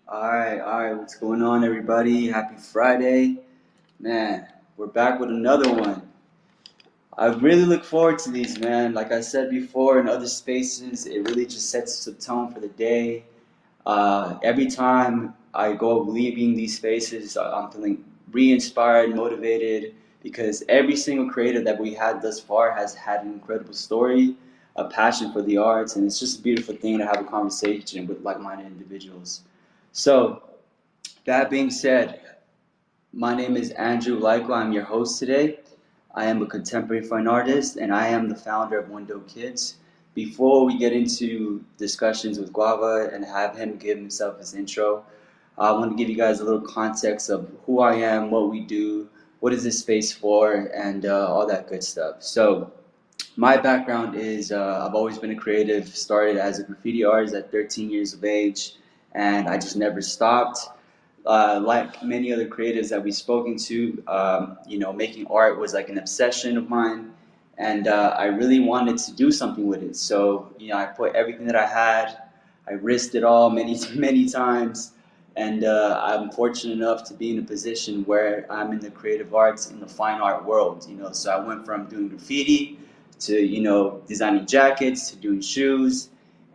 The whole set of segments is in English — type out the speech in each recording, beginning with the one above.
All right, what's going on, everybody? Happy Friday. Man, we're back with another one. I really look forward to these, man. Like I said before in other spaces, it really just sets the tone for the day. Every time I go leaving these spaces, I'm feeling re-inspired, motivated, because every single creator that we had thus far has had an incredible story, a passion for the arts, and it's just a beautiful thing to have a conversation with like-minded individuals. So, that being said, my name is Andrew Lyko. I'm your host today. I am a contemporary fine artist and I am the founder of Window Kids. Before we get into discussions with Guava and have him give himself his intro, I want to give you guys a little context of who I am, what we do, what is this space for, and all that good stuff. So, my background is I've always been a creative, started as a graffiti artist at 13 years of age, and I just never stopped. Like many other creatives that we've spoken to, making art was like an obsession of mine, and I really wanted to do something with it. So, I put everything that I had, I risked it all many, many times, and I'm fortunate enough to be in a position where I'm in the creative arts, in the fine art world. So I went from doing graffiti to, designing jackets to doing shoes,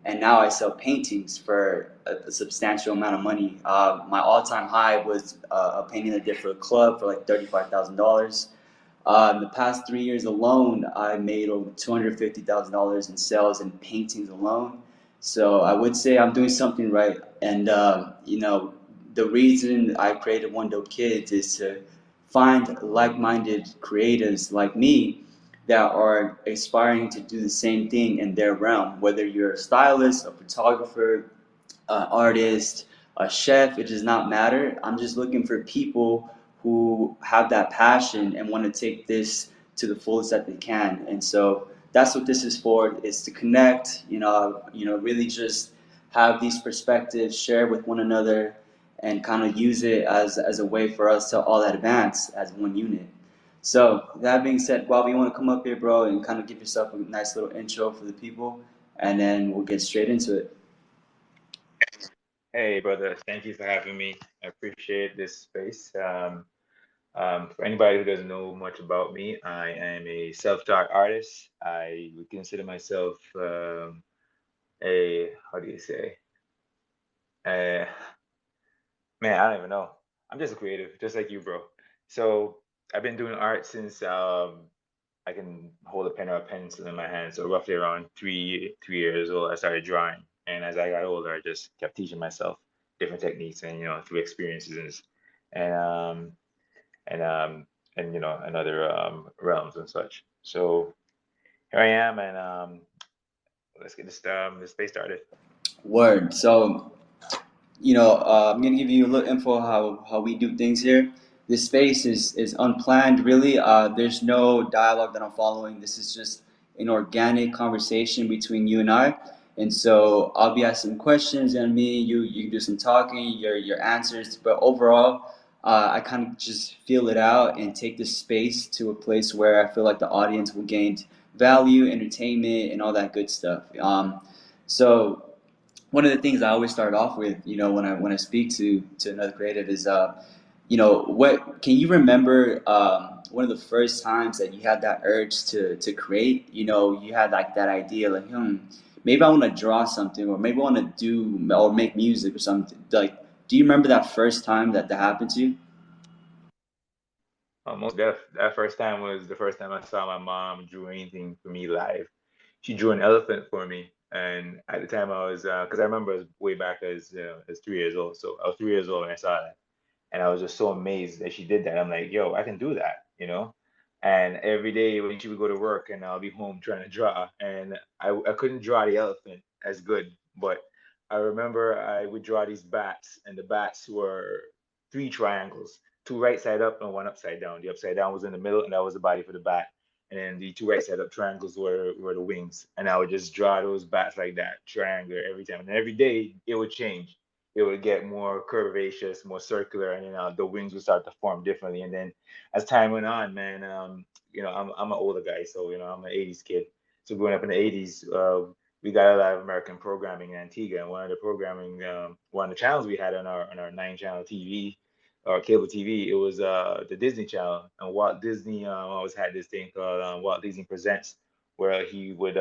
and now I sell paintings for a substantial amount of money. My all-time high was a painting I did for a club for like $35,000. In the past 3 years alone, I made over $250,000 in sales in paintings alone. So I would say I'm doing something right. And the reason I created One Dope Kids is to find like-minded creatives like me that are aspiring to do the same thing in their realm. Whether you're a stylist, a photographer, artist, a chef, it does not matter. I'm just looking for people who have that passion and want to take this to the fullest that they can. And so that's what this is for, is to connect, really just have these perspectives, share with one another, and kind of use it as a way for us to all advance as one unit. So that being said, Bob, you want to come up here, bro, and kind of give yourself a nice little intro for the people, and then we'll get straight into it. Hey, brother, thank you for having me. I appreciate this space. For anybody who doesn't know much about me, I am a self-taught artist. I would consider myself how do you say? Uh, Man, I don't even know. I'm just a creative, just like you, bro. So I've been doing art since I can hold a pen or a pencil in my hand. So roughly around 3 years old, I started drawing, and as I got older, I just kept teaching myself different techniques and through experiences and um and um and other realms and such. So here I am, and let's get this space started. Word. So, I'm gonna give you a little info how we do things here. This space is unplanned, really. There's no dialogue that I'm following. This is just an organic conversation between you and I. And so I'll be asking questions, and you can do some talking, your answers. But overall, I kind of just feel it out and take this space to a place where I feel like the audience will gain value, entertainment, and all that good stuff. So one of the things I always start off with, when I speak to another creative is, what can you remember? One of the first times that you had that urge to create, you had like that idea, like, maybe I want to draw something, or maybe I want to do or make music or something. Like, do you remember that first time that happened to you? Most that first time was the first time I saw my mom drew anything for me live. She drew an elephant for me, and at the time I was because I remember it was way back as 3 years old. So I was 3 years old when I saw that, and I was just so amazed that she did that. I'm like, yo, I can do that. And every day when she would go to work, and I'll be home trying to draw, and I couldn't draw the elephant as good, but I remember I would draw these bats, and the bats were three triangles, two right side up and one upside down. The upside down was in the middle, and that was the body for the bat. And then the two right side up triangles were the wings. And I would just draw those bats like that, triangular every time. And every day it would change. It would get more curvaceous, more circular, and the wings would start to form differently. And then as time went on, man, I'm an older guy, so I'm an '80s kid. So growing up in the '80s, we got a lot of American programming in Antigua, and one of the channels we had on our 9 channel TV or cable TV, it was the Disney Channel, and Walt Disney always had this thing called Walt Disney Presents, where he would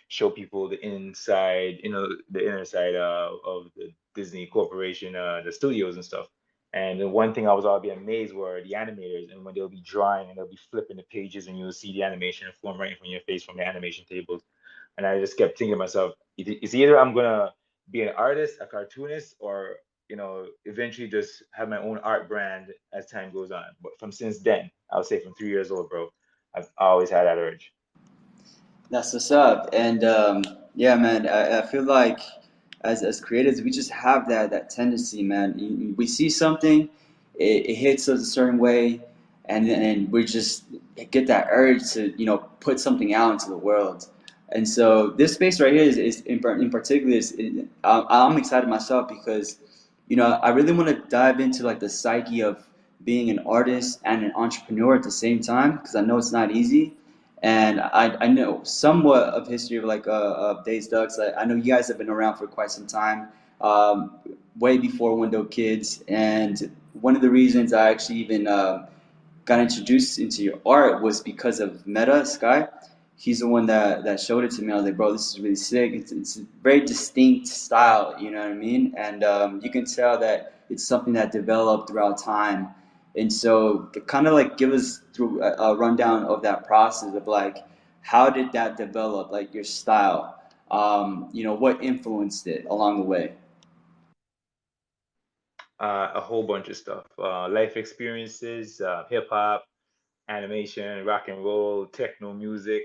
show people the inside, the inner side of the Disney Corporation, the studios and stuff. And the one thing I was always be amazed were the animators, and when they'll be drawing and they'll be flipping the pages, and you'll see the animation form right in front of your face from the animation tables. And I just kept thinking to myself, it's either I'm gonna be an artist, a cartoonist, or eventually just have my own art brand as time goes on. But from since then, I would say from 3 years old, bro, I've always had that urge. That's what's up. And yeah, man, I feel like as creatives, we just have that tendency, man. We see something, it hits us a certain way, and then we just get that urge to put something out into the world. And so this space right here is in particular I'm excited myself because I really want to dive into like the psyche of being an artist and an entrepreneur at the same time because I know it's not easy and I know somewhat of history of of Days Ducks. I know you guys have been around for quite some time, um, way before Window Kids. And one of the reasons I actually even got introduced into your art was because of Meta Sky. He's the one that showed it to me. I was like, bro, this is really sick. It's a very distinct style, you know what I mean? And you can tell that it's something that developed throughout time. And so, to kind of like give us through a rundown of that process of like, how did that develop, like your style? What influenced it along the way? A whole bunch of stuff, life experiences, hip hop, animation, rock and roll, techno music,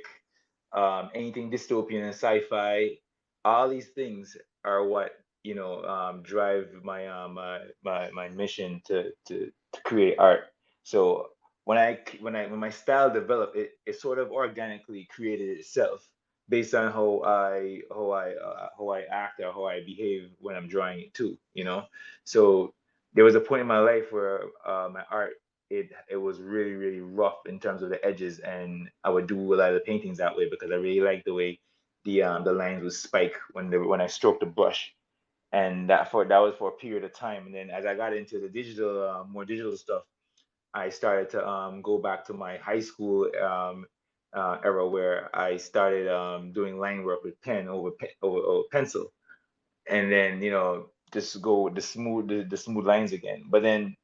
anything dystopian and sci-fi. All these things are what drive my mission to create art. So when my style developed, it sort of organically created itself based on how I act or how I behave when I'm drawing it too. So there was a point in my life where my art it was really really rough in terms of the edges, and I would do a lot of the paintings that way because I really liked the way the lines would spike when I stroked the brush, and that was for a period of time. And then as I got into the digital more digital stuff, I started to go back to my high school era where I started doing line work with pen over pencil, and then just go with the smooth lines again. But then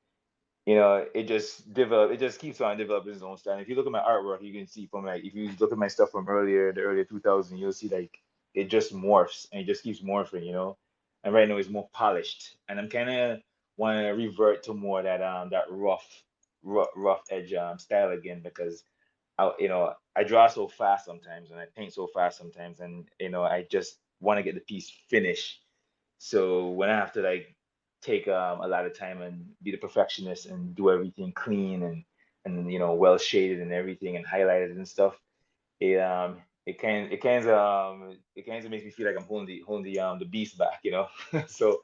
it just keeps on developing its own style. If you look at my artwork, you can see from like if you look at my stuff from the earlier 2000s, you'll see like it just morphs and it just keeps morphing. And right now it's more polished, and I'm kind of want to revert to more that rough edge style again because I draw so fast sometimes and I paint so fast sometimes, and I just want to get the piece finished. So when I have to like take a lot of time and be the perfectionist and do everything clean and well shaded and everything and highlighted and stuff, it kind of makes me feel like I'm holding the beast back. So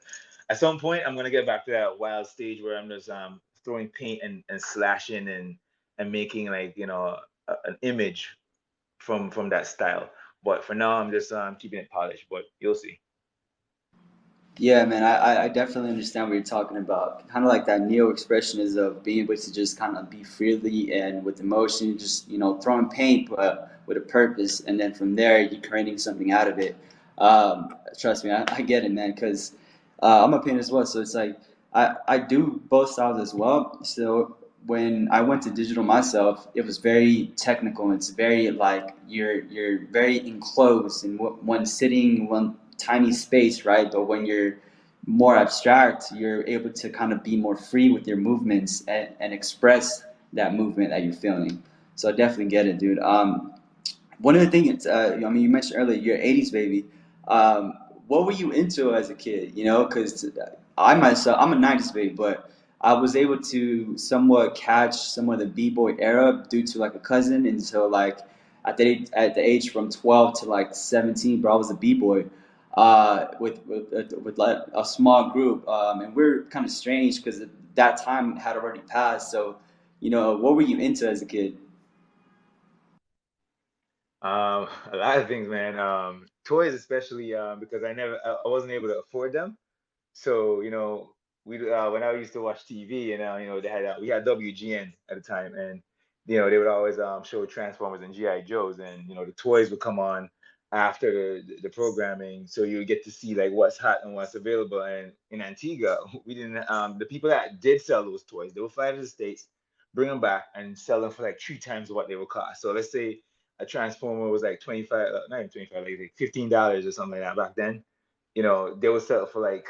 at some point I'm gonna get back to that wild stage where I'm just throwing paint and slashing and making like an image from that style. But for now I'm just keeping it polished. But you'll see. Yeah, man, I definitely understand what you're talking about. Kind of like that neo expression is of being able to just kind of be freely and with emotion, just throwing paint, but with a purpose, and then from there you're creating something out of it. Trust me, I get it, man, because I'm a painter as well, so it's like I do both styles as well. So when I went to digital myself, it was very technical. It's very like you're very enclosed in one sitting, one tiny space, right? But when you're more abstract, you're able to kind of be more free with your movements and express that movement that you're feeling. So I definitely get it, dude. One of the things, I mean, you mentioned earlier, you're an '80s baby. What were you into as a kid? Because I myself, I'm a '90s baby, but I was able to somewhat catch some of the b-boy era due to like a cousin, and so like at the age from 12 to like 17, bro, I was a b-boy with like a small group, and we're kind of strange because that time had already passed. So, what were you into as a kid? A lot of things, man. toys, especially because I wasn't able to afford them. So we when I used to watch TV, and they had we had WGN at the time, and they would always show Transformers and GI Joes, and the toys would come on after the programming, so you would get to see like what's hot and what's available. And in Antigua, we didn't the people that did sell those toys, they would fly to the States, bring them back, and sell them for like three times what they would cost. So let's say a Transformer was like 25, not even 25, like $15 or something like that back then. They would sell it for like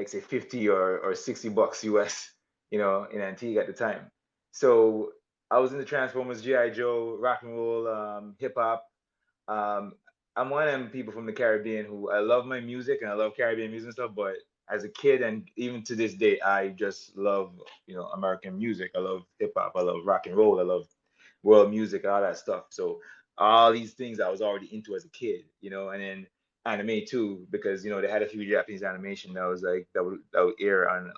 say 50 or $60 US, in Antigua at the time. So I was into Transformers, GI Joe, rock and roll, hip hop. Um, I'm one of them people from the Caribbean who I love my music and I love Caribbean music and stuff. But as a kid and even to this day, I just love American music. I love hip hop. I love rock and roll. I love world music, all that stuff. So all these things I was already into as a kid, and then anime too, because they had a few Japanese animation that was like that would air on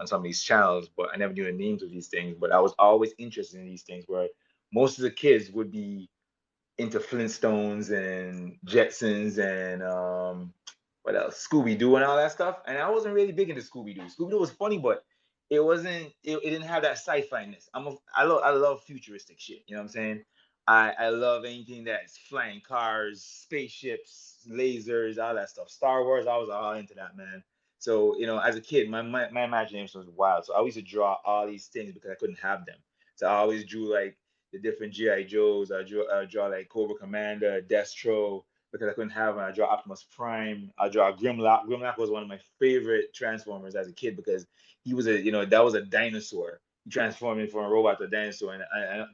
some of these channels, but I never knew the names of these things. But I was always interested in these things where most of the kids would be into Flintstones and Jetsons and what else? Scooby Doo and all that stuff. And I wasn't really big into Scooby Doo. Scooby Doo was funny, but it wasn't. It didn't have that sci-fi ness. I love futuristic shit. You know what I'm saying? I love anything that's flying cars, spaceships, lasers, all that stuff. Star Wars, I was all into that, man. So as a kid, my imagination was wild. So I used to draw all these things because I couldn't have them. So I always drew like the different GI Joes. I draw like Cobra Commander, Destro, because I couldn't have one. I draw Optimus Prime. I draw Grimlock. Grimlock was one of my favorite Transformers as a kid because he was that was a dinosaur. He transformed me from a robot to a dinosaur, and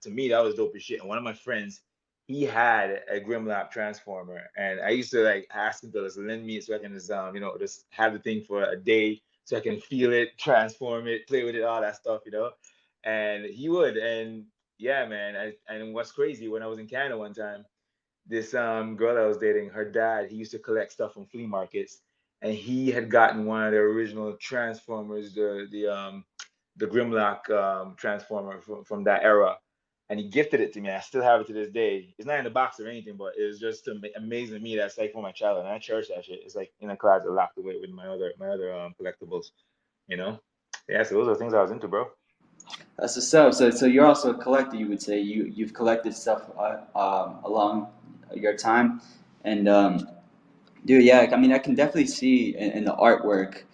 to me that was dope as shit. And one of my friends, he had a Grimlock transformer, and I used to like ask him to just lend me it so I can just have the thing for a day so I can feel it, transform it, play with it, all that stuff. And he would, and yeah, man. And what's crazy, when I was in Canada one time, this girl I was dating, her dad, he used to collect stuff from flea markets, and he had gotten one of the original Transformers, the Grimlock Transformer from that era, and he gifted it to me. I still have it to this day. It's not in the box or anything, but it was just amazing to me. That's like for my childhood, and I cherish that shit. It's like in a closet locked away with my other collectibles. You know? Yeah. So those are things I was into, bro. That's what's up. So you're also a collector. You would say you've collected stuff along your time, and dude, yeah. I mean, I can definitely see in the artwork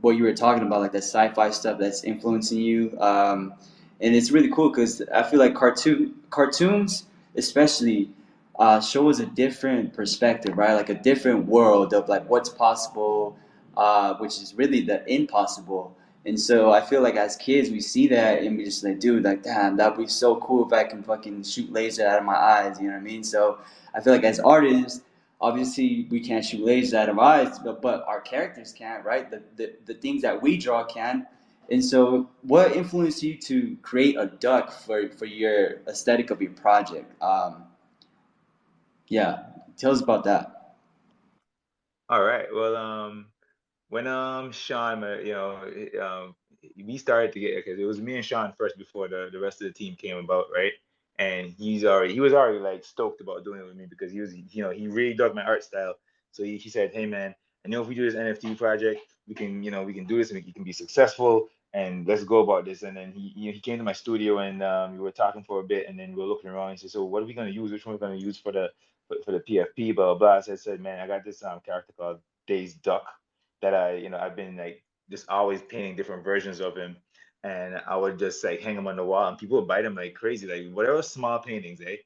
what you were talking about, like that sci-fi stuff that's influencing you. And it's really cool because I feel like cartoons, especially, show us a different perspective, right? Like a different world of like what's possible, which is really the impossible. And so I feel like as kids we see that and we just like, dude, like damn, that'd be so cool if I can fucking shoot laser out of my eyes. You know what I mean? So I feel like as artists, obviously we can't shoot lasers out of our eyes, but our characters can, right? The things that we draw can. And so, what influenced you to create a duck for your aesthetic of your project? Yeah, tell us about that. All right. Well, when Sean, we started to get, because it was me and Sean first before the rest of the team came about, right? And he was already like stoked about doing it with me because he really dug my art style. So he said, "Hey man, I know if we do this NFT project, we can do this and it can be successful, and let's go about this." And then he came to my studio, and we were talking for a bit, and then we were looking around and said, "So what are we gonna use? Which one are we gonna use for the PFP?" Blah blah blah. So I said, "Man, I got this character called Days Duck that I've been like just always painting different versions of him, and I would just like hang him on the wall, and people would buy them like crazy, like whatever small paintings, eh?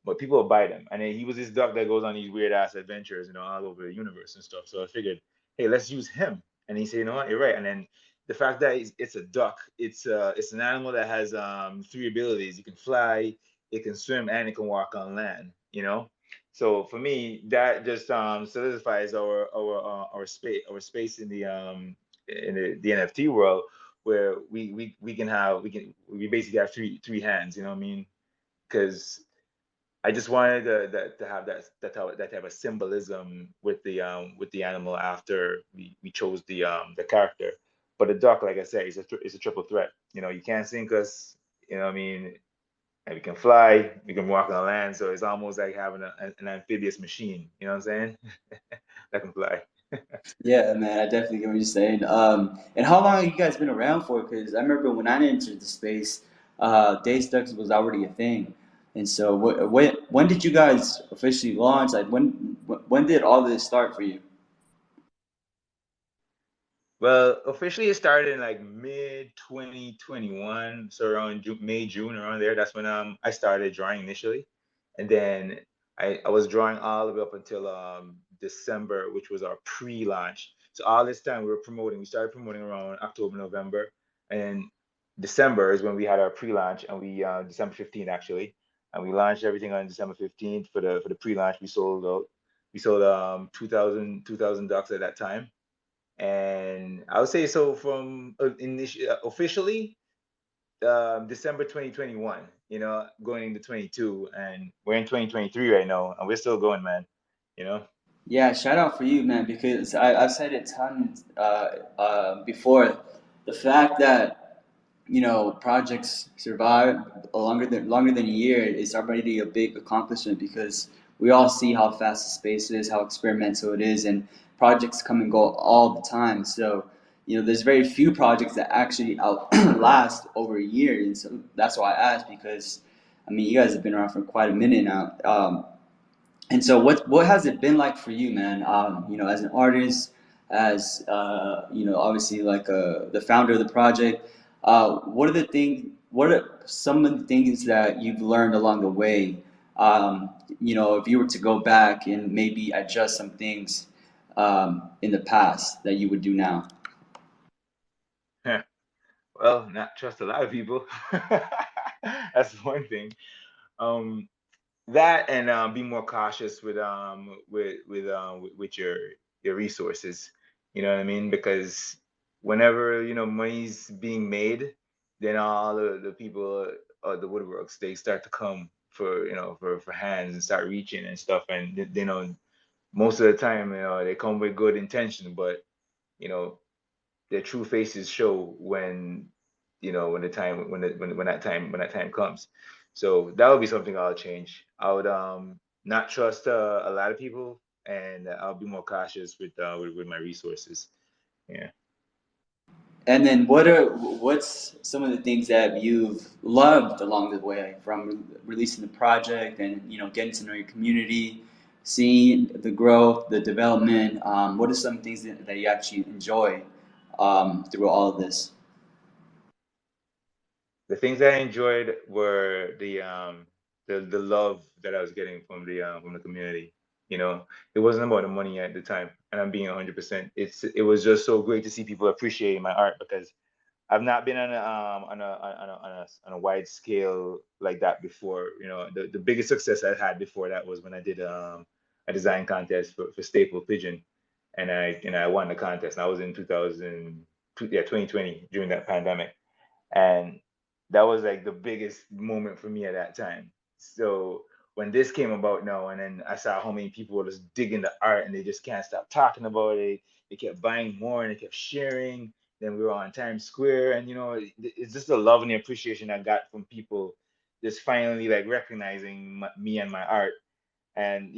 But people would buy them, and then he was this duck that goes on these weird ass adventures, all over the universe and stuff. So I figured, hey, let's use him. And he said, you know what, you're right. And then the fact that it's a duck, it's an animal that has three abilities. It can fly, it can swim, and it can walk on land. So for me, that just solidifies our space in the NFT world, where we basically have three hands. You know what I mean? Because I just wanted to have that type of symbolism with the animal after we chose the character. But the duck, like I said, is a triple threat. You can't sink us. You know what I mean? and we can fly, we can walk on land. So it's almost like having an amphibious machine. You know what I'm saying? That can fly. Yeah, man, I definitely get what you're saying. And how long have you guys been around for? Because I remember when I entered the space, Daystucks was already a thing. And so, when did you guys officially launch? Like, when did all this start for you? Well, officially it started in like mid 2021, so around May, June, around there. That's when I started drawing initially, and then I was drawing all the way up until December, which was our pre-launch. So all this time we were promoting. We started promoting around October, November, and December is when we had our pre-launch, and we December 15th actually, and we launched everything on December 15th for the pre-launch. We sold out. We sold 2,000 ducks at that time, and I would say so from officially December 2021, going into 22, and we're in 2023 right now, and we're still going, man. You know. Yeah, shout out for you, man, because I've said it tons before. The fact that projects survive longer than a year is already a big accomplishment because we all see how fast the space is, how experimental it is, and projects come and go all the time. So, there's very few projects that actually outlast over a year, and so that's why I asked because, I mean, you guys have been around for quite a minute now. And so, what has it been like for you, man? As an artist, as obviously like the founder of the project. What are the things? What are some of the things that you've learned along the way? If you were to go back and maybe adjust some things in the past that you would do now. Well, not trust a lot of people. That's one thing. Um, that and be more cautious with your resources. You know what I mean? Because whenever money's being made, then all the people, the woodworks, they start to come for hands and start reaching and stuff, and most of the time they come with good intention, but you know their true faces show when the time when that time comes. So that would be something I'll change. I would not trust a lot of people, and I'll be more cautious with my resources. Yeah. And then what's some of the things that you've loved along the way from releasing the project and getting to know your community, seeing the growth, the development. What are some things that you actually enjoy through all of this? The things I enjoyed were the love that I was getting from the community. It wasn't about the money at the time, and I'm being 100%. It was just so great to see people appreciating my art because I've not been on a wide scale like that before. The biggest success I had before that was when I did a design contest for Staple Pigeon, and I won the contest. And I was in 2020 during that pandemic, and that was like the biggest moment for me at that time. So when this came about now, and then I saw how many people were just digging the art and they just can't stop talking about it. They kept buying more and they kept sharing. Then we were on Times Square, and it's just the love and the appreciation I got from people just finally like recognizing me and my art. And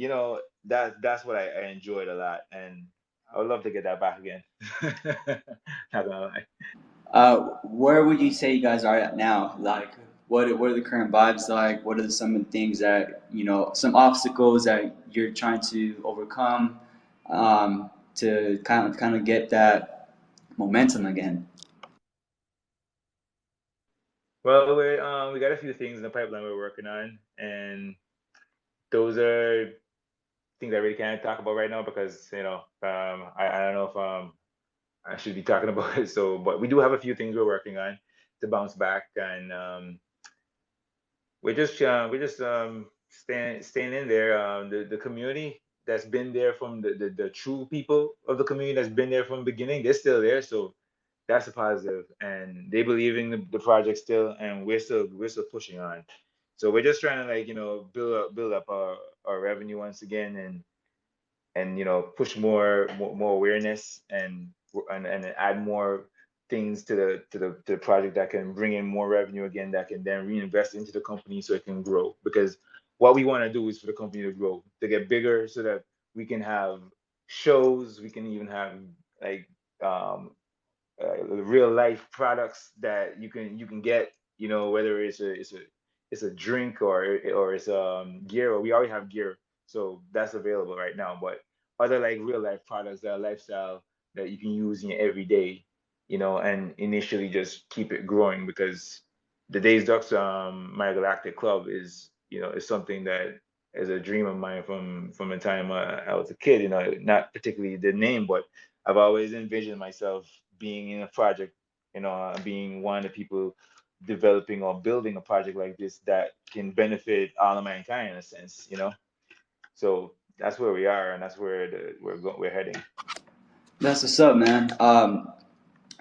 that's what I enjoyed a lot, and I would love to get that back again. Not gonna lie. Where would you say you guys are at now? Like, what are the current vibes like? What are some of the things that some obstacles that you're trying to overcome to kind of get that momentum again? Well, we got a few things in the pipeline we're working on, and those are things I really can't talk about right now because I don't know if I should be talking about it. So, but we do have a few things we're working on to bounce back, and we're just staying in there. The community that's been there from the true people of the community that's been there from the beginning, they're still there. So that's a positive, and they believe in the project still, and we're still pushing on. So we're just trying to like build up our revenue once again, and push more awareness and add more. things to the project that can bring in more revenue again, that can then reinvest into the company so it can grow. Because what we want to do is for the company to grow, to get bigger, so that we can have shows, we can even have like um, real life products that you can get, whether it's a drink, or it's gear. Or we already have gear, so that's available right now. But other like real life products that are lifestyle, that you can use in your everyday, and initially just keep it growing. Because the Days Ducks My Galactic Club is something that is a dream of mine from the time I was a kid. Not particularly the name, but I've always envisioned myself being in a project, being one of the people developing or building a project like this that can benefit all of mankind in a sense. So that's where we are, and that's where we're heading. That's what's up, man.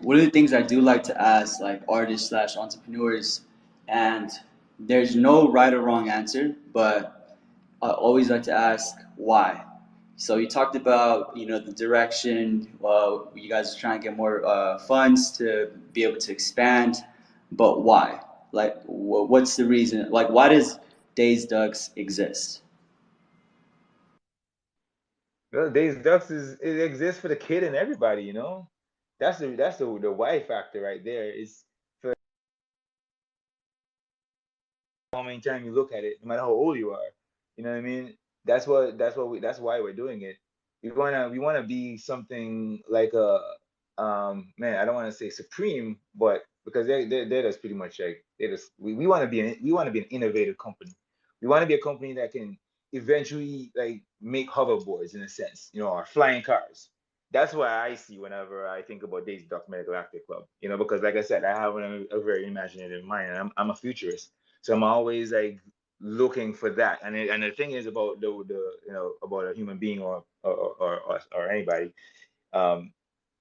One of the things I do like to ask, like artists slash entrepreneurs, and there's no right or wrong answer, but I always like to ask why. So you talked about, the direction. You guys are trying to get more funds to be able to expand, but why? Like, what's the reason? Like, why does Days Ducks exist? Well, Days Ducks it exists for the kid and everybody. That's the why factor right there. Is for how many times you look at it, no matter how old you are. You know what I mean? That's why we're doing it. We wanna be something like a man. I don't want to say supreme, but because they're just pretty much like they just we want to be an innovative company. We want to be a company that can eventually like make hoverboards in a sense, or flying cars. That's what I see whenever I think about Days Duck Medical Active Club. Because like I said, I have a very imaginative mind, and I'm a futurist. So I'm always like looking for that. And the thing is about about a human being, or anybody. Um,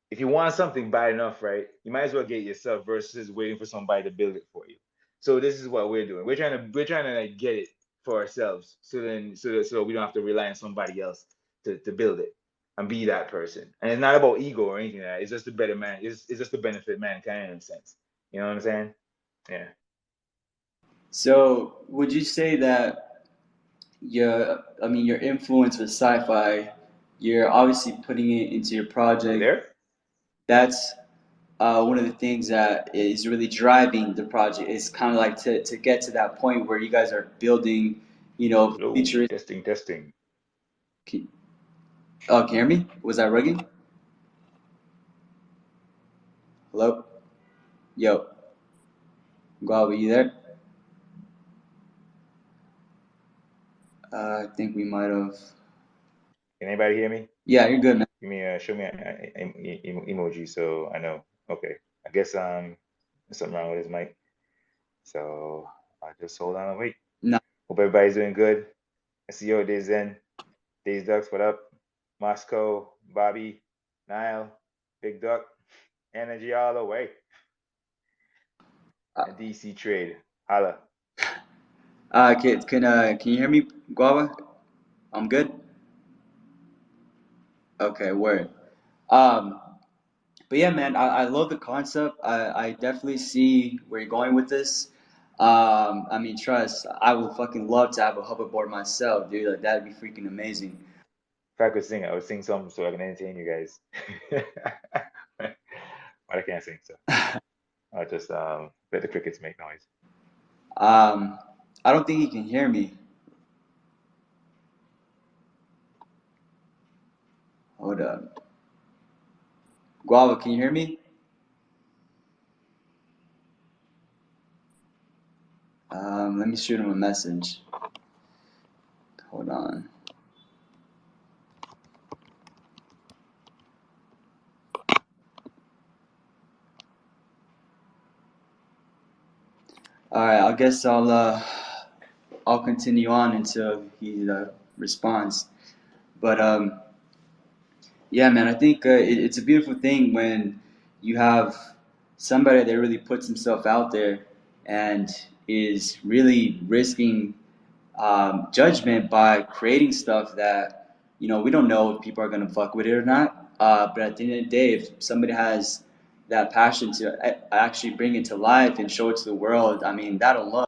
if you want something bad enough, right, you might as well get it yourself versus waiting for somebody to build it for you. So this is what we're doing. We're trying to like get it for ourselves. So we don't have to rely on somebody else to build it and be that person. And it's not about ego or anything like that. It's just to better man. It's just to benefit mankind in a sense. You know what I'm saying? Yeah. So would you say that your influence with sci-fi, you're obviously putting it into your You project. there? That's one of the things that is really driving the project. Is kind of like to get to that point where you guys are building, Hello, futuristic. testing, testing. Can, oh, can you hear me? Was that rugging? Hello? Yo, Guava, you there? I think we might have. Can anybody hear me? Yeah, you're good, man. Give me show me emoji so I know. Okay, I guess there's something wrong with his mic. So I just hold on and wait. No. Hope everybody's doing good. I see you days in. Days Ducks, what up? Moscow, Bobby, Nile, Big Duck, energy all the way. Uh, And DC Trade, holla. can you hear me, Guava? I'm good. Okay, word. Um, but yeah, man, I love the concept. I definitely see where you're going with this. I mean, trust, I would fucking love to have a hoverboard myself, dude. Like that'd be freaking amazing. If I could sing, I would sing something so I can entertain you guys. But I can't sing, so I'll just let the crickets make noise. Um, I don't think you can hear me. Hold up. Guava, can you hear me? Let me shoot him a message. Hold on. All right, I guess I'll continue on until he responds. But yeah, man, I think it's a beautiful thing when you have somebody that really puts himself out there and is really risking judgment by creating stuff that we don't know if people are gonna fuck with it or not. But at the end of the day, if somebody has that passion to actually bring it to life and show it to the world. I mean, that alone